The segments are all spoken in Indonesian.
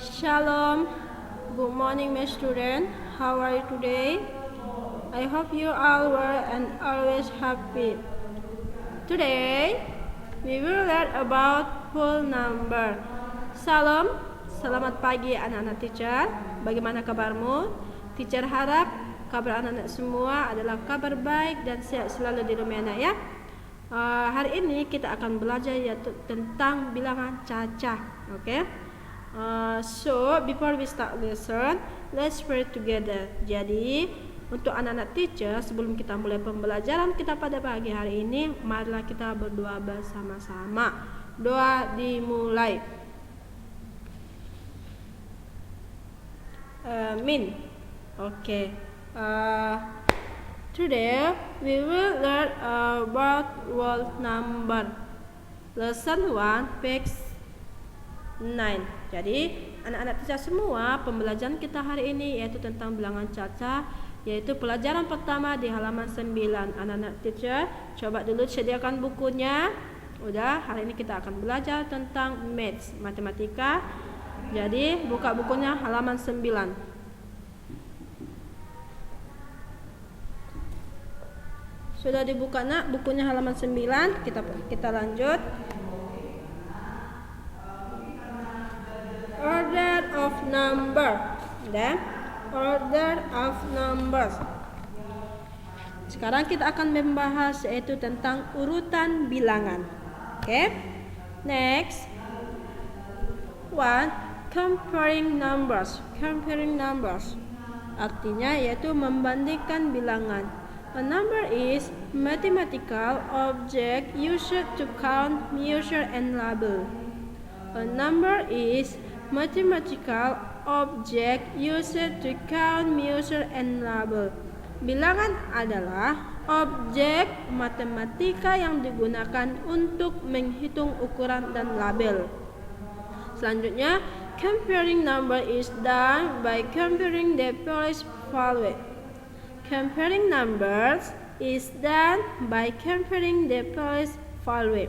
Shalom. Good morning, my student. How are you today? I hope you all were and always happy. Today, we will learn about whole number. Salam. Selamat pagi anak-anak teacher. Bagaimana kabarmu? Teacher harap kabar anak-anak semua adalah kabar baik dan sehat selalu di rumah anak ya. Hari ini kita akan belajar yaitu tentang bilangan cacah. Okay? So before we start lesson, let's pray together. Jadi untuk anak-anak teacher, sebelum kita mulai pembelajaran kita pada pagi hari ini, marilah kita berdoa bersama-sama. Doa dimulai. Amin. Okay. Today we will learn about whole number. Lesson 1, page 9. Jadi anak-anak teacher semua, pembelajaran kita hari ini yaitu tentang bilangan cacah, yaitu pelajaran pertama di halaman 9. Anak-anak teacher coba dulu sediakan bukunya. Udah, hari ini kita akan belajar tentang maths, matematika. Jadi buka bukunya halaman 9. Sudah dibuka nak bukunya halaman 9. Kita lanjut. Order of number. Dan order of numbers. Sekarang kita akan membahas yaitu tentang urutan bilangan. Okay? Next. 1. Comparing numbers. Comparing numbers. Artinya yaitu membandingkan bilangan. A number is mathematical object used to count, measure, and label. A number is mathematical object used to count, measure, and label. Bilangan adalah objek matematika yang digunakan untuk menghitung ukuran dan label. Selanjutnya, comparing number is done by comparing the values following. Comparing numbers is done by comparing the values following.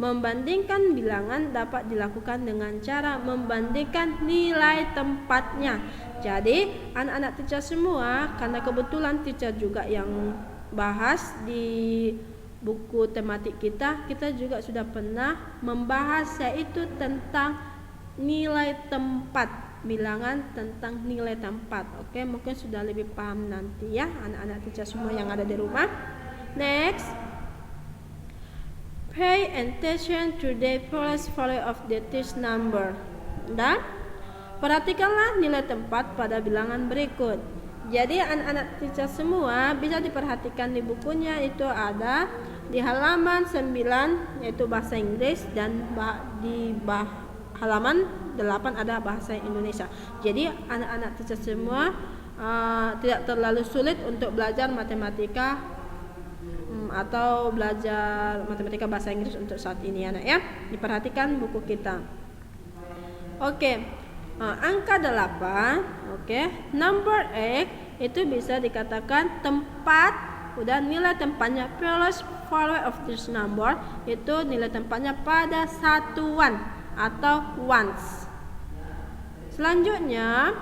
Membandingkan bilangan dapat dilakukan dengan cara membandingkan nilai tempatnya. Jadi anak-anak teacher semua, karena kebetulan teacher juga yang bahas di buku tematik kita juga sudah pernah membahas yaitu tentang nilai tempat, bilangan tentang nilai tempat. Oke, mungkin sudah lebih paham nanti ya anak-anak teacher semua yang ada di rumah. Next, pay attention to the first value of the text number. Dan perhatikanlah nilai tempat pada bilangan berikut. Jadi anak-anak teacher semua bisa diperhatikan di bukunya, itu ada di halaman 9 yaitu bahasa Inggris, dan di halaman 8 ada bahasa Indonesia. Jadi anak-anak teacher semua tidak terlalu sulit untuk belajar matematika atau belajar matematika bahasa Inggris untuk saat ini anak ya. Diperhatikan buku kita. Oke. Angka 8, oke. Number X itu bisa dikatakan tempat, udah nilai tempatnya first value of this number, itu nilai tempatnya pada satuan atau ones. Selanjutnya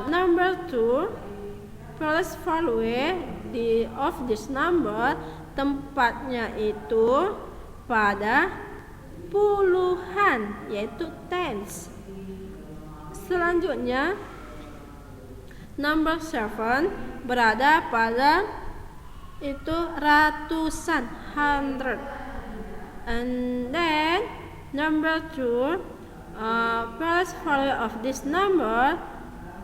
number 2, first value of this number, tempatnya itu pada puluhan yaitu tens. Selanjutnya number 7 berada pada itu ratusan, hundred. And then number 2, first value of this number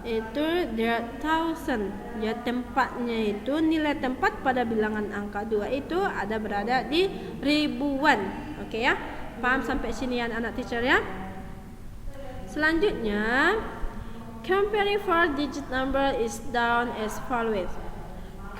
itu the thousand. Ya, tempatnya itu nilai tempat pada bilangan angka 2 itu ada berada di ribuan. Oke ya, paham sampai sini ya anak teacher ya. Selanjutnya, comparing 4-digit number is done as follows.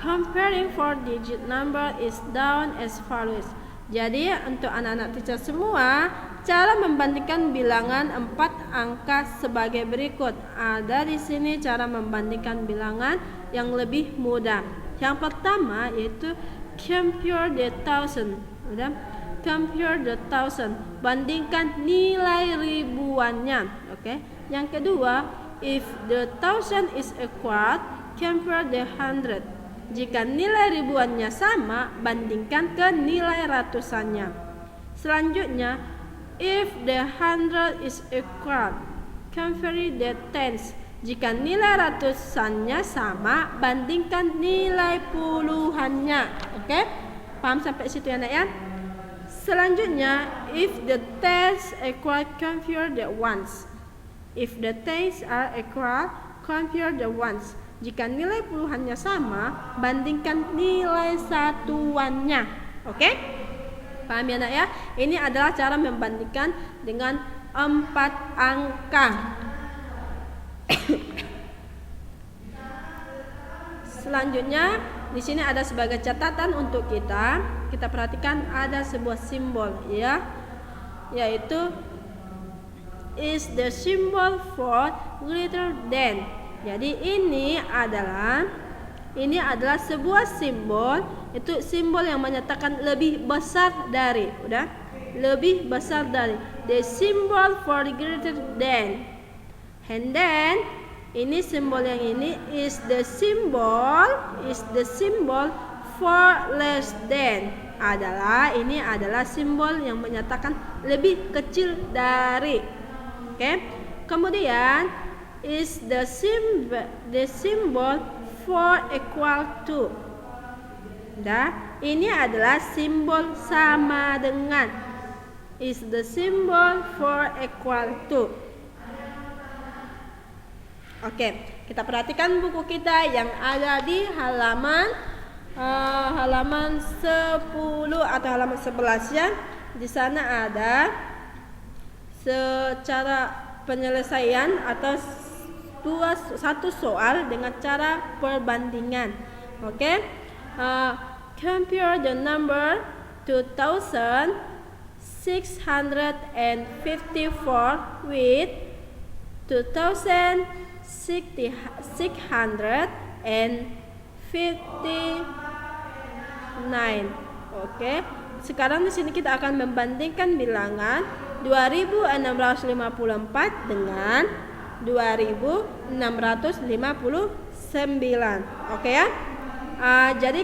Comparing 4-digit number is done as follows. Jadi untuk anak-anak teacher semua, cara membandingkan bilangan 4 angka sebagai berikut. Ada di sini cara membandingkan bilangan yang lebih mudah. Yang pertama yaitu compare the thousand. Udah? Compare the thousand. Bandingkan nilai ribuannya. Oke. Yang kedua, if the thousand is equal, compare the hundred. Jika nilai ribuannya sama, bandingkan ke nilai ratusannya. Selanjutnya, if the hundred is equal, compare the tens. Jika nilai ratusannya sama, bandingkan nilai puluhannya. Oke? Paham sampai situ ya, Nak ya? Selanjutnya, if the tens equal, compare the ones. If the tens are equal, compare the ones. Jika nilai puluhannya sama, bandingkan nilai satuannya. Oke? Paham ya, Nak ya? Ini adalah cara membandingkan dengan 4 angka. Selanjutnya, di sini ada sebagai catatan untuk kita. Kita perhatikan ada sebuah simbol ya, yaitu is the symbol for greater than. Jadi ini adalah sebuah simbol, itu simbol yang menyatakan lebih besar dari, udah? Lebih besar dari. The symbol for greater than. And then ini simbol yang ini is the symbol for less than. Ini adalah simbol yang menyatakan lebih kecil dari. Oke. Kemudian is the symbol for equal to. Ini adalah simbol sama dengan. Is the symbol for equal to. Oke, kita perhatikan buku kita yang ada di halaman 10 atau halaman 11 ya. Di sana ada secara penyelesaian atau satu soal dengan cara perbandingan. Oke. Compare the number 2654 with 2659. Oke. Sekarang di sini kita akan membandingkan bilangan 2654 dengan 2659. Oke ya. Jadi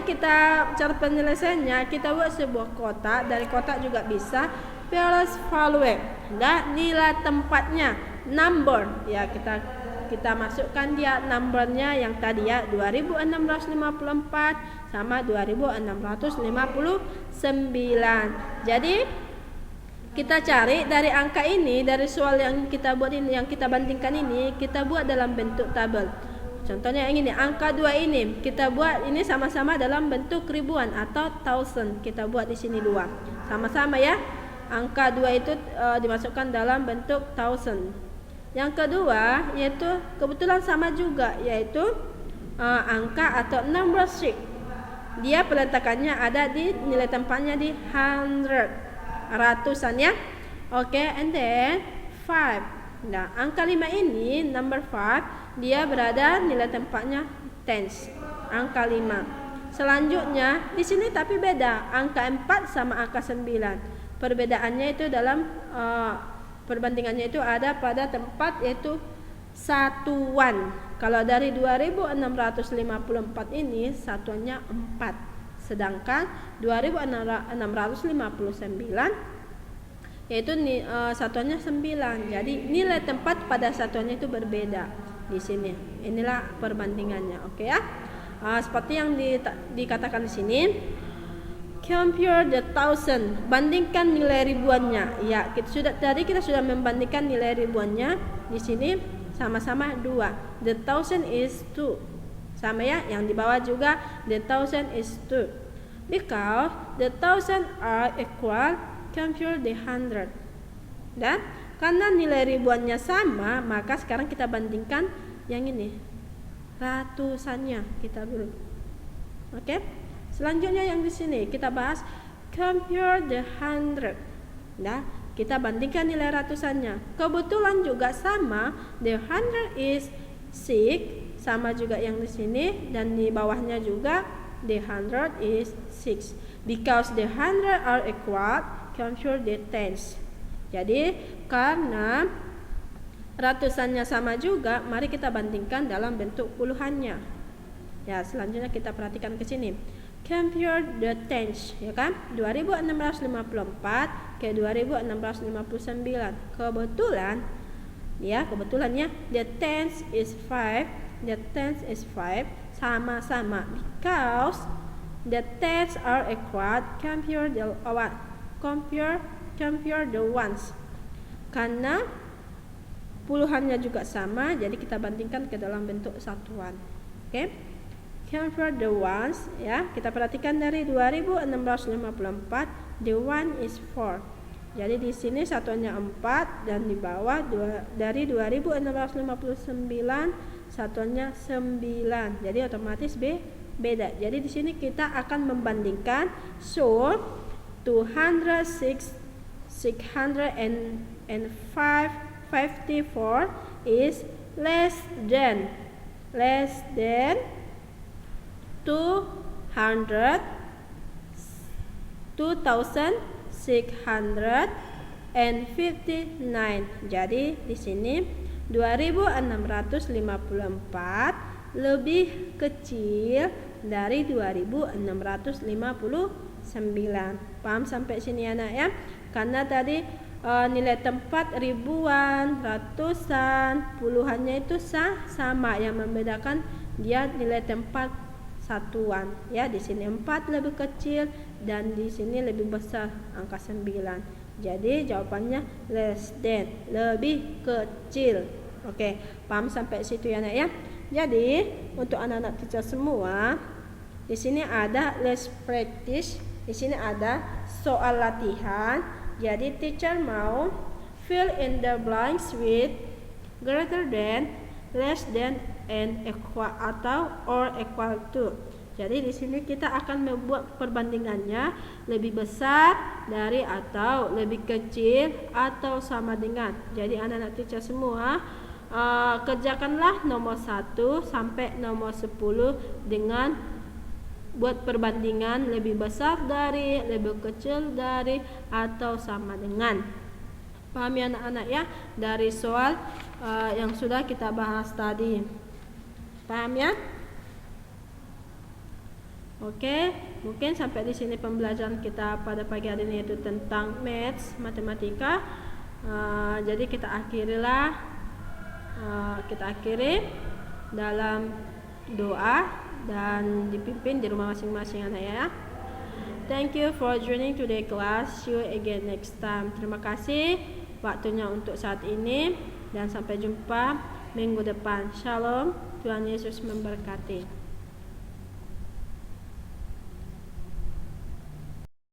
cara penyelesaiannya kita buat sebuah kotak. Dari kotak juga bisa place value. Nilai tempatnya, number ya, kita masukkan dia numbernya yang tadi ya, 2654 sama 2659. Jadi kita cari dari angka ini, dari soal yang kita buat ini, yang kita bandingkan ini, kita buat dalam bentuk tabel. Contohnya yang ini, angka 2 ini kita buat ini sama-sama dalam bentuk ribuan atau thousand. Kita buat di sini 2. Sama-sama ya. Angka 2 itu dimasukkan dalam bentuk thousand. Yang kedua yaitu kebetulan sama juga, yaitu angka atau number sheet. Dia peletakannya ada di nilai tempatnya di hundred, ratusan ya. Oke, and then 5. Nah, angka 5 ini, number 5, dia berada nilai tempatnya tens, angka 5. Selanjutnya di sini tapi beda, angka 4 sama angka 9. Perbedaannya itu dalam perbandingannya itu ada pada tempat yaitu satuan. Kalau dari 2654 ini satuannya 4. Sedangkan 2659 yaitu satuannya 9. Jadi nilai tempat pada satuannya itu berbeda di sini. Inilah perbandingannya, oke ya. Seperti yang dikatakan di sini, compare the thousand, bandingkan nilai ribuannya. Ya, kita sudah membandingkan nilai ribuannya. Di sini sama-sama 2. The thousand is 2. Sama ya, yang di bawah juga the thousand is 2. Because the thousand are equal, compare the hundred. Dan karena nilai ribuannya sama, maka sekarang kita bandingkan yang ini, ratusannya kita dulu. Oke. Selanjutnya yang di sini kita bahas compare the hundred. Nah, kita bandingkan nilai ratusannya. Kebetulan juga sama, the hundred is 6, sama juga yang di sini, dan di bawahnya juga the hundred is 6. Because the hundred are equal, compare the tens. Jadi karena ratusannya sama juga, mari kita bandingkan dalam bentuk puluhannya. Ya, selanjutnya kita perhatikan ke sini. Compare the tens, ya kan? 2654 ke 2659. Kebetulannya the tens is 5, sama-sama, because the tens are equal. Compare the ones. Karena puluhannya juga sama, jadi kita bandingkan ke dalam bentuk satuan. Oke. Compare the ones, ya. Kita perhatikan dari 2654, the one is 4. Jadi di sini satuannya 4 dan di bawah dari 2659 satuannya 9. Jadi otomatis beda. Jadi di sini kita akan membandingkan. So 654 is less than 2659. Jadi di sini 2654 lebih kecil dari 2659. Paham sampai sini anak ya? Karena tadi nilai tempat ribuan, ratusan, puluhannya itu sama. Yang membedakan dia nilai tempat satuan. Ya, di sini 4 lebih kecil dan di sini lebih besar angka 9. Jadi jawabannya less than, lebih kecil. Oke, paham sampai situ ya anak ya? Jadi untuk anak-anak teacher semua, di sini ada less practice, di sini ada soal latihan. Jadi teacher mau fill in the blanks with greater than, less than, and equal atau or equal to. Jadi di sini kita akan membuat perbandingannya lebih besar dari atau lebih kecil atau sama dengan. Jadi anak-anak teacher semua kerjakanlah nomor 1 sampai nomor 10 dengan buat perbandingan lebih besar dari, lebih kecil dari, atau sama dengan. Paham ya anak-anak ya? Dari soal yang sudah kita bahas tadi. Paham ya? Oke, mungkin sampai di sini pembelajaran kita pada pagi hari ini, yaitu tentang maths, matematika. Jadi kita akhiri dalam doa dan dipimpin di rumah masing-masing anak ya. Thank you for joining today class. See you again next time. Terima kasih waktunya untuk saat ini dan sampai jumpa minggu depan. Shalom. Tuhan Yesus memberkati.